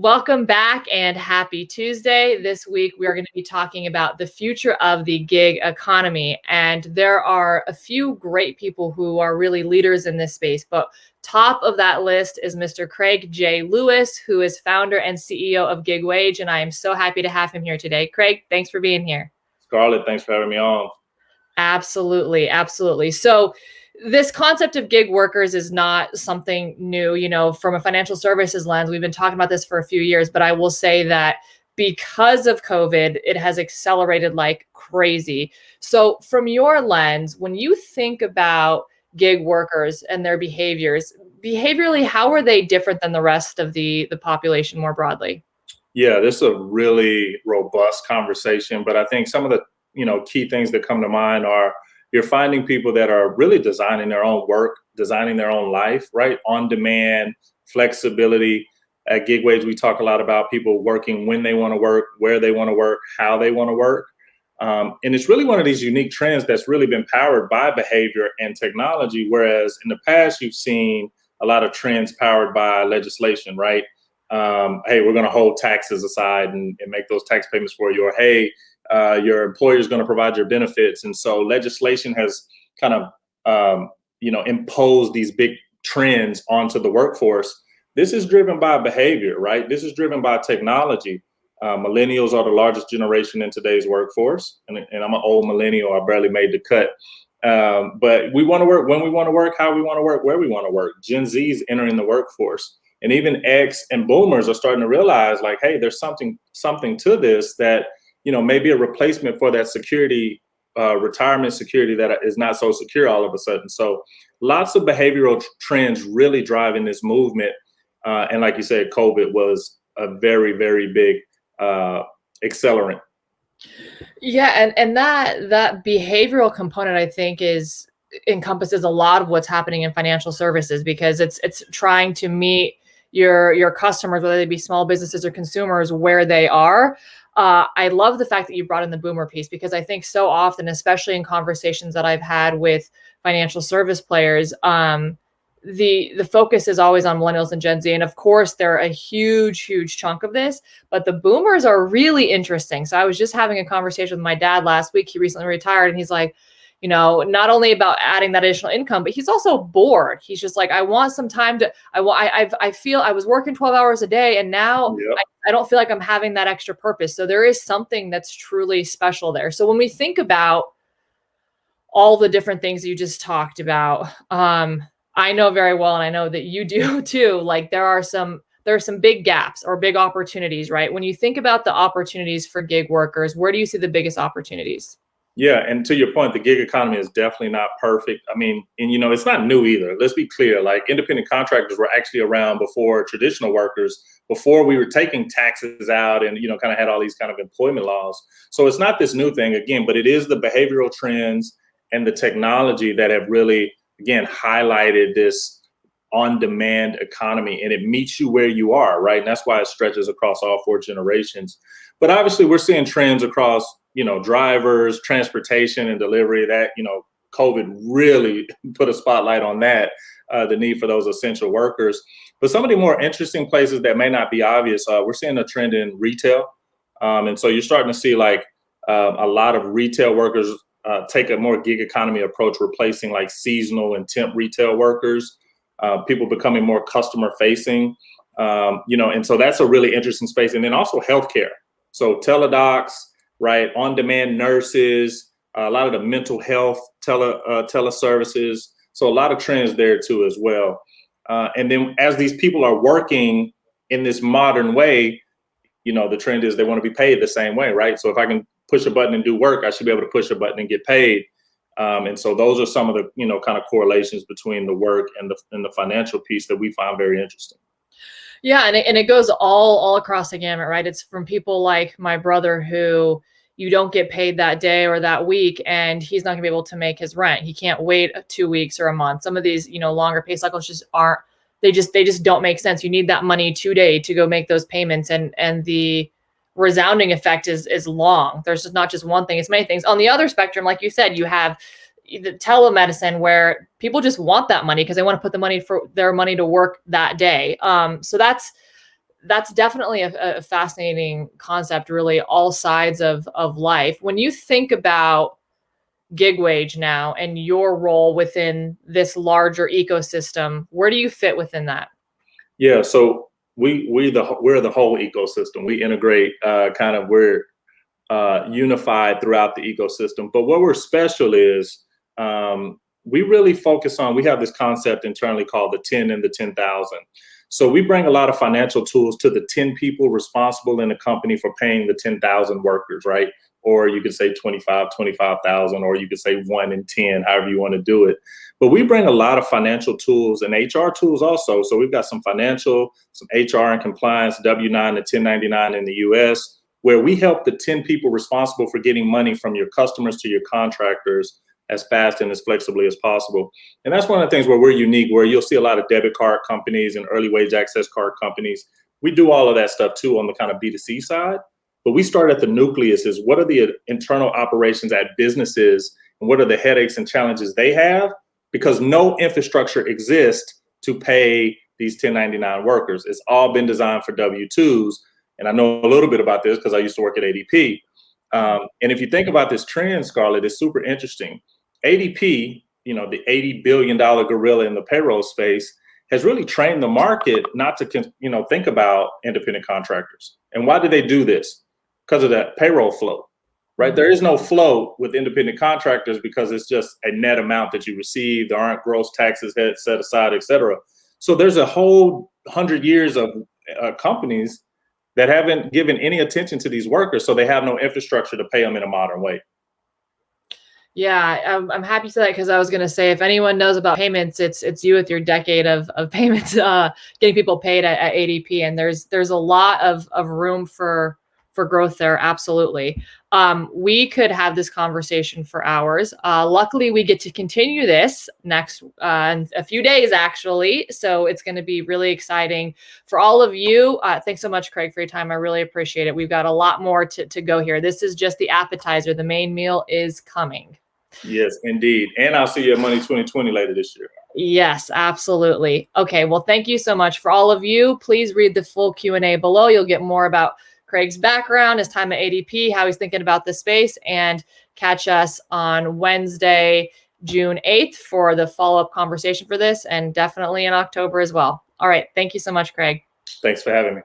Welcome back and happy Tuesday. This week, we are going to be talking about the future of the gig economy. And there are a few great people who are really leaders in this space. But top of that list is Mr. Craig J. Lewis, who is founder and CEO of Gig Wage. And I am so happy to have him here today. Craig, thanks for being here. Scarlett, thanks for having me on. Absolutely. Absolutely. So, this concept of gig workers is not something new, from a financial services lens. We've been talking about this for a few years, but I will say that because of COVID, it has accelerated like crazy. So, from your lens, when you think about gig workers and their behaviorally, how are they different than the rest of the population more broadly? Yeah, this is a really robust conversation, but I think some of the key things that come to mind are you're finding people that are really designing their own work, designing their own life, right? On demand, flexibility. At Gig Wage, we talk a lot about people working when they want to work, where they want to work, how they want to work. And it's really one of these unique trends that's really been powered by behavior and technology, whereas in the past, you've seen a lot of trends powered by legislation, right? Hey, we're going to hold taxes aside and make those tax payments for you, or hey, your employer is going to provide your benefits. And so legislation has kind of, imposed these big trends onto the workforce. This is driven by behavior, right? This is driven by technology. Millennials are the largest generation in today's workforce. And I'm an old millennial. I barely made the cut. But we want to work when we want to work, how we want to work, where we want to work. Gen Z is entering the workforce. And even X and boomers are starting to realize like, hey, there's something to this that maybe a replacement for that security, retirement security that is not so secure all of a sudden. So lots of behavioral trends really driving this movement. And like you said, COVID was a very, very big accelerant. Yeah, and that behavioral component, I think, encompasses a lot of what's happening in financial services, because it's trying to meet your customers, whether they be small businesses or consumers, where they are. I love the fact that you brought in the boomer piece, because I think so often, especially in conversations that I've had with financial service players, the focus is always on millennials and Gen Z. And of course, they're a huge, huge chunk of this, but the boomers are really interesting. So I was just having a conversation with my dad last week. He recently retired, and he's like, not only about adding that additional income, but he's also bored. He's just like, I want some time I feel I was working 12 hours a day, and now Yep. I don't feel like I'm having that extra purpose. So there is something that's truly special there. So when we think about all the different things you just talked about, I know very well, and I know that you do too, like there are some big gaps or big opportunities, right? When you think about the opportunities for gig workers, where do you see the biggest opportunities? Yeah, and to your point, the gig economy is definitely not perfect. I mean, and it's not new either. Let's be clear. Like independent contractors were actually around before traditional workers, before we were taking taxes out and kind of had all these kind of employment laws. So it's not this new thing again, but it is the behavioral trends and the technology that have really again highlighted this on-demand economy, and it meets you where you are, right? And that's why it stretches across all four generations. But obviously, we're seeing trends across drivers, transportation, and delivery. That COVID really put a spotlight on that, the need for those essential workers. But some of the more interesting places that may not be obvious, we're seeing a trend in retail, and so you're starting to see like a lot of retail workers take a more gig economy approach, replacing like seasonal and temp retail workers. People becoming more customer facing, and so that's a really interesting space. And then also healthcare. So teledocs, right? On-demand nurses, a lot of the mental health teleservices. So a lot of trends there too as well. And then as these people are working in this modern way, the trend is they want to be paid the same way, right? So if I can push a button and do work, I should be able to push a button and get paid. And so those are some of the kind of correlations between the work and the financial piece that we find very interesting. Yeah, and it goes all across the gamut, right? It's from people like my brother, who you don't get paid that day or that week, and he's not gonna be able to make his rent. He can't wait 2 weeks or a month. Some of these, longer pay cycles just aren't. They just don't make sense. You need that money today to go make those payments, and the resounding effect is long. There's just not just one thing; it's many things. On the other spectrum, like you said, you have the telemedicine, where people just want that money because they want to put their money to work that day. So that's definitely a fascinating concept, really, all sides of life. When you think about gig wage now and your role within this larger ecosystem, where do you fit within that? Yeah, so we're the whole ecosystem. We integrate kind of we're unified throughout the ecosystem. But what we're special is we really focus on. We have this concept internally called the 10 and the 10,000. So we bring a lot of financial tools to the 10 people responsible in the company for paying the 10,000 workers, right? Or you could say 25,000, or you could say 1 in 10, however you want to do it. But we bring a lot of financial tools and HR tools also. So we've got some financial, some HR and compliance, W-9 to 1099 in the US, where we help the 10 people responsible for getting money from your customers to your contractors as fast and as flexibly as possible. And that's one of the things where we're unique, where you'll see a lot of debit card companies and early wage access card companies. We do all of that stuff too on the kind of B2C side. But we start at the nucleus is what are the internal operations at businesses and what are the headaches and challenges they have? Because no infrastructure exists to pay these 1099 workers. It's all been designed for W-2s. And I know a little bit about this because I used to work at ADP. And if you think about this trend, Scarlett, it's super interesting. ADP, the $80 billion gorilla in the payroll space, has really trained the market not to, think about independent contractors. And why do they do this? Because of that payroll flow, right? There is no flow with independent contractors because it's just a net amount that you receive. There aren't gross taxes set aside, et cetera. So there's a whole 100 years of companies that haven't given any attention to these workers, so they have no infrastructure to pay them in a modern way. Yeah, I'm happy to say that because I was going to say if anyone knows about payments, it's you with your decade of payments, getting people paid at ADP, and there's a lot of room for growth there. Absolutely. We could have this conversation for hours. Luckily, we get to continue this next in a few days, actually. So it's going to be really exciting for all of you. Thanks so much, Craig, for your time. I really appreciate it. We've got a lot more to go here. This is just the appetizer. The main meal is coming. Yes, indeed. And I'll see you at Money 2020 later this year. Yes, absolutely. Okay, well, thank you so much. For all of you, please read the full Q&A below. You'll get more about Craig's background, his time at ADP, how he's thinking about the space, and catch us on Wednesday, June 8th for the follow-up conversation for this, and definitely in October as well. All right, thank you so much, Craig. Thanks for having me.